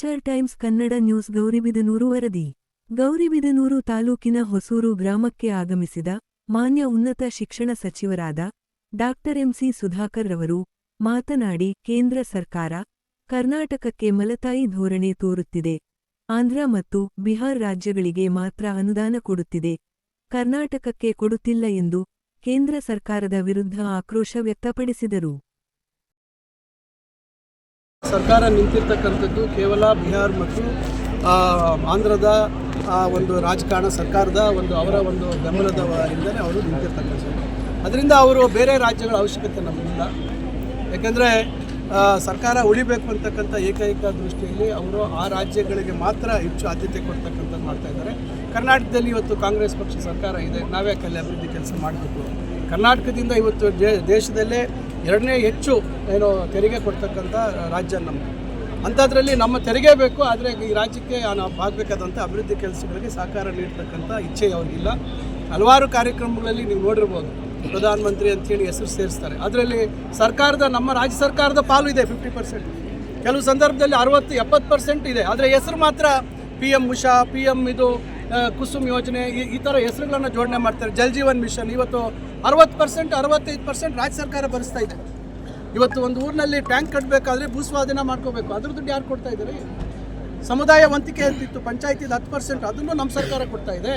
Star times Kannada news Gauribidanur ವರದಿ. ಗೌರಿಬಿದನೂರು ತಾಲೂಕಿನ ಹೊಸೂರು ಗ್ರಾಮಕ್ಕೆ ಆಗಮಿಸಿದ ಮಾನ್ಯ ಉನ್ನತ ಶಿಕ್ಷಣ ಸಚಿವರಾದ ಡಾ. ಎಂ.ಸಿ. ಸುಧಾಕರ್ ರವರು ಮಾತನಾಡಿ, ಕೇಂದ್ರ ಸರ್ಕಾರ ಕರ್ನಾಟಕಕ್ಕೆ ಮಲತಾಯಿ ಧೋರಣೆ ತೋರುತ್ತಿದೆ. ಆಂಧ್ರ ಮತ್ತು ಬಿಹಾರ್ ರಾಜ್ಯಗಳಿಗೆ ಮಾತ್ರ ಅನುದಾನ ಕೊಡುತ್ತಿದೆ, ಕರ್ನಾಟಕಕ್ಕೆ ಕೊಡುತ್ತಿಲ್ಲ ಎಂದು ಕೇಂದ್ರ ಸರ್ಕಾರದ ವಿರುದ್ಧ ಆಕ್ರೋಶ ವ್ಯಕ್ತಪಡಿಸಿದರು. ಸರ್ಕಾರ ನಿಂತಿರ್ತಕ್ಕಂಥದ್ದು ಕೇವಲ ಬಿಹಾರ್ ಮತ್ತು ಆಂಧ್ರದ ಒಂದು ರಾಜಕಾರಣ ಸರ್ಕಾರದ ಅವರ ಬೆಂಬಲದ ಹಿಂದೆ ಅವರು ನಿಂತಿರ್ತಕ್ಕಂಥದ್ದು. ಅದರಿಂದ ಅವರು ಬೇರೆ ರಾಜ್ಯಗಳ ಅವಶ್ಯಕತೆ ನಮಗಿಲ್ಲ. ಯಾಕೆಂದರೆ ಸರ್ಕಾರ ಉಳಿಬೇಕು ಅಂತಕ್ಕಂಥ ಏಕೈಕ ದೃಷ್ಟಿಯಲ್ಲಿ ಅವರು ಆ ರಾಜ್ಯಗಳಿಗೆ ಮಾತ್ರ ಹೆಚ್ಚು ಆದ್ಯತೆ ಕೊಡ್ತಕ್ಕಂಥದ್ದು ಮಾಡ್ತಾಯಿದ್ದಾರೆ. ಕರ್ನಾಟಕದಲ್ಲಿ ಇವತ್ತು ಕಾಂಗ್ರೆಸ್ ಪಕ್ಷ ಸರ್ಕಾರ ಇದೆ, ನಾವೇ ಅಲ್ಲಿ ಅಭಿವೃದ್ಧಿ ಕೆಲಸ ಮಾಡಬೇಕು. ಕರ್ನಾಟಕದಿಂದ ಇವತ್ತು ದೇಶದಲ್ಲೇ ಎರಡನೇ ಹೆಚ್ಚು ತೆರಿಗೆ ಕೊಡ್ತಕ್ಕಂಥ ರಾಜ್ಯ ನಮ್ಮದು. ಅಂಥದ್ರಲ್ಲಿ ನಮ್ಮ ತೆರಿಗೆ ಬೇಕು, ಆದರೆ ಈ ರಾಜ್ಯಕ್ಕೆ ನಾವು ಆಗಬೇಕಾದಂಥ ಅಭಿವೃದ್ಧಿ ಕೆಲಸಗಳಿಗೆ ಸಹಕಾರ ನೀಡ್ತಕ್ಕಂಥ ಇಚ್ಛೆ ಅವ್ರಿಗಿಲ್ಲ. ಹಲವಾರು ಕಾರ್ಯಕ್ರಮಗಳಲ್ಲಿ ನೀವು ನೋಡಿರ್ಬೋದು, ಪ್ರಧಾನಮಂತ್ರಿ ಅಂತೇಳಿ ಹೆಸರು ಸೇರಿಸ್ತಾರೆ. ಅದರಲ್ಲಿ ನಮ್ಮ ರಾಜ್ಯ ಸರ್ಕಾರದ ಪಾಲು ಇದೆ 50%, ಕೆಲವು ಸಂದರ್ಭದಲ್ಲಿ 60-70% ಇದೆ. ಆದರೆ ಹೆಸರು ಮಾತ್ರ PM ಉಷಾ, PM ಕುಸುಮ್ ಯೋಜನೆ, ಈ ಥರ ಹೆಸರುಗಳನ್ನು ಜೋಡಣೆ ಮಾಡ್ತಾರೆ. ಜಲ್ ಜೀವನ್ ಮಿಷನ್ ಇವತ್ತು 60%, 65% ರಾಜ್ಯ ಸರ್ಕಾರ ಭರಿಸ್ತಾ ಇದೆ. ಇವತ್ತು ಒಂದು ಊರಿನಲ್ಲಿ ಟ್ಯಾಂಕ್ ಕಟ್ಟಬೇಕಾದ್ರೆ ಭೂಸ್ವಾಧೀನ ಮಾಡ್ಕೋಬೇಕು, ಅದ್ರ ದುಡ್ಡು ಯಾರು ಕೊಡ್ತಾ ಇದ್ದಾರೆ? ಸಮುದಾಯ ವಂತಿಕೆ ಅಂತಿತ್ತು ಪಂಚಾಯತಿದು 10%, ಅದನ್ನು ನಮ್ಮ ಸರ್ಕಾರ ಕೊಡ್ತಾ ಇದೆ.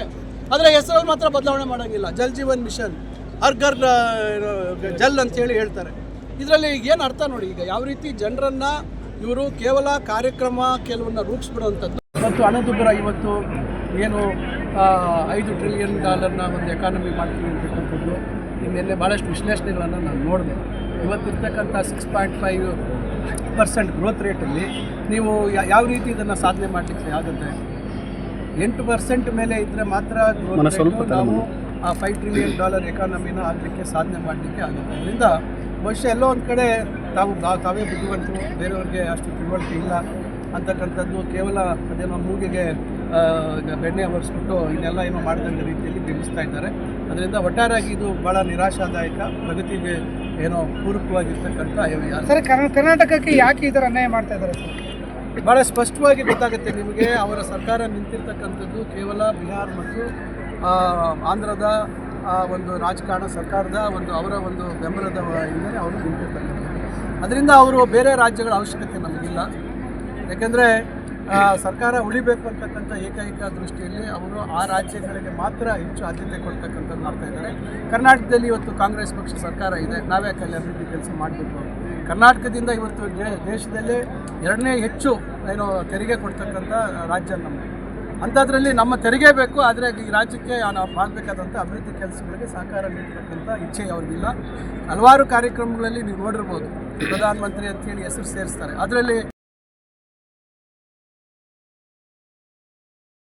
ಆದರೆ ಹೆಸರಲ್ಲಿ ಮಾತ್ರ ಬದಲಾವಣೆ ಮಾಡೋಂಗಿಲ್ಲ. ಜಲ್ ಜೀವನ್ ಮಿಷನ್, ಹರ್ ಘರ್ ಜಲ್ ಅಂತೇಳಿ ಹೇಳ್ತಾರೆ. ಇದರಲ್ಲಿ ಏನು ಅರ್ಥ ನೋಡಿ, ಈಗ ಯಾವ ರೀತಿ ಜನರನ್ನು ಇವರು ಕೇವಲ ಕಾರ್ಯಕ್ರಮ ಕೆಲವನ್ನ ರೂಪಿಸ್ಬಿಡುವಂಥದ್ದು. ಮತ್ತು ಹಣದುಬ್ಬರ ಇವತ್ತು ಏನು $5 ಟ್ರಿಲಿಯನ್ ಒಂದು ಎಕಾನಮಿ ಮಾಡ್ತೀವಿ ಅಂತಕ್ಕಂಥದ್ದು ನಿನ್ನೆ ಭಾಳಷ್ಟು ವಿಶ್ಲೇಷಣೆಗಳನ್ನು ನಾನು ನೋಡಿದೆ. ಇವತ್ತಿರ್ತಕ್ಕಂಥ 6.5% ಗ್ರೋತ್ ರೇಟಲ್ಲಿ ನೀವು ಯಾವ ರೀತಿ ಇದನ್ನು ಸಾಧನೆ ಮಾಡಲಿಕ್ಕೆ ಆಗುತ್ತೆ? 8% ಮೇಲೆ ಇದ್ದರೆ ಮಾತ್ರ ನಾವು ಆ $5 ಟ್ರಿಲಿಯನ್ ಎಕಾನಮಿನ ಆಗಲಿಕ್ಕೆ ಸಾಧನೆ ಮಾಡಲಿಕ್ಕೆ ಆಗುತ್ತೆ. ಅದರಿಂದ ಬಹುಶಃ ಎಲ್ಲೋ ಒಂದು ಕಡೆ ತಾವೇ ಬುದ್ಧಿವಂತರು, ಬೇರೆಯವ್ರಿಗೆ ಅಷ್ಟು ತಿಳುವಳಿಕೆ ಇಲ್ಲ ಅಂತಕ್ಕಂಥದ್ದು, ಕೇವಲ ಅದೇನೋ ಮೂಗಿಗೆ ಬೆಣ್ಣೆ ಒರೆಸ್ಬಿಟ್ಟು ಇನ್ನೆಲ್ಲ ಮಾಡಿದಂಥ ರೀತಿಯಲ್ಲಿ ಬಿಂಬಿಸ್ತಾ ಇದ್ದಾರೆ. ಅದರಿಂದ ಒಟ್ಟಾರೆಯಾಗಿ ಇದು ಭಾಳ ನಿರಾಶಾದಾಯಕ, ಪ್ರಗತಿಗೆ ಪೂರಕವಾಗಿರ್ತಕ್ಕಂಥ ಸರ್. ಕರ್ನಾಟಕಕ್ಕೆ ಯಾಕೆ ಈ ಥರ ಅನ್ಯಾಯ ಮಾಡ್ತಾ ಇದ್ದಾರೆ ಸರ್? ಭಾಳ ಸ್ಪಷ್ಟವಾಗಿ ಗೊತ್ತಾಗುತ್ತೆ ನಿಮಗೆ. ಅವರ ಸರ್ಕಾರ ನಿಂತಿರ್ತಕ್ಕಂಥದ್ದು ಕೇವಲ ಬಿಹಾರ್ ಮತ್ತು ಆಂಧ್ರದ ರಾಜಕಾರಣ ಸರ್ಕಾರದ ಅವರ ಬೆಂಬಲದ ಹಿಂದೆ ಅವರು ನಿಂತಿರ್ತಕ್ಕಂಥದ್ದು. ಅದರಿಂದ ಅವರು ಬೇರೆ ರಾಜ್ಯಗಳ ಅವಶ್ಯಕತೆ ನಮಗಿಲ್ಲ. ಯಾಕೆಂದರೆ ಸರ್ಕಾರ ಉಳಿಬೇಕು ಅಂತಕ್ಕಂಥ ಏಕೈಕ ದೃಷ್ಟಿಯಲ್ಲಿ ಅವರು ಆ ರಾಜ್ಯಗಳಿಗೆ ಮಾತ್ರ ಹೆಚ್ಚು ಆದ್ಯತೆ ಕೊಡ್ತಕ್ಕಂಥದ್ದು ಮಾಡ್ತಾ ಇದ್ದಾರೆ. ಕರ್ನಾಟಕದಲ್ಲಿ ಇವತ್ತು ಕಾಂಗ್ರೆಸ್ ಪಕ್ಷ ಸರ್ಕಾರ ಇದೆ, ನಾವೇ ಅಲ್ಲಿ ಅಭಿವೃದ್ಧಿ ಕೆಲಸ ಮಾಡಬೇಕು. ಕರ್ನಾಟಕದಿಂದ ಇವತ್ತು ದೇಶದಲ್ಲೇ ಎರಡನೇ ಹೆಚ್ಚು ತೆರಿಗೆ ಕೊಡ್ತಕ್ಕಂಥ ರಾಜ್ಯ ನಮ್ಮದು. ಅಂಥದ್ರಲ್ಲಿ ನಮ್ಮ ತೆರಿಗೆ ಬೇಕು, ಆದರೆ ಈ ರಾಜ್ಯಕ್ಕೆ ನಾವು ಆಗಬೇಕಾದಂಥ ಅಭಿವೃದ್ಧಿ ಕೆಲಸಗಳಿಗೆ ಸಹಕಾರ ನೀಡ್ತಕ್ಕಂಥ ಇಚ್ಛೆ ಅವ್ರಿಗಿಲ್ಲ. ಹಲವಾರು ಕಾರ್ಯಕ್ರಮಗಳಲ್ಲಿ ನೀವು ನೋಡಿರ್ಬೋದು, ಪ್ರಧಾನಮಂತ್ರಿ ಅಂತೇಳಿ ಹೆಸರು ಸೇರಿಸ್ತಾರೆ. ಅದರಲ್ಲಿ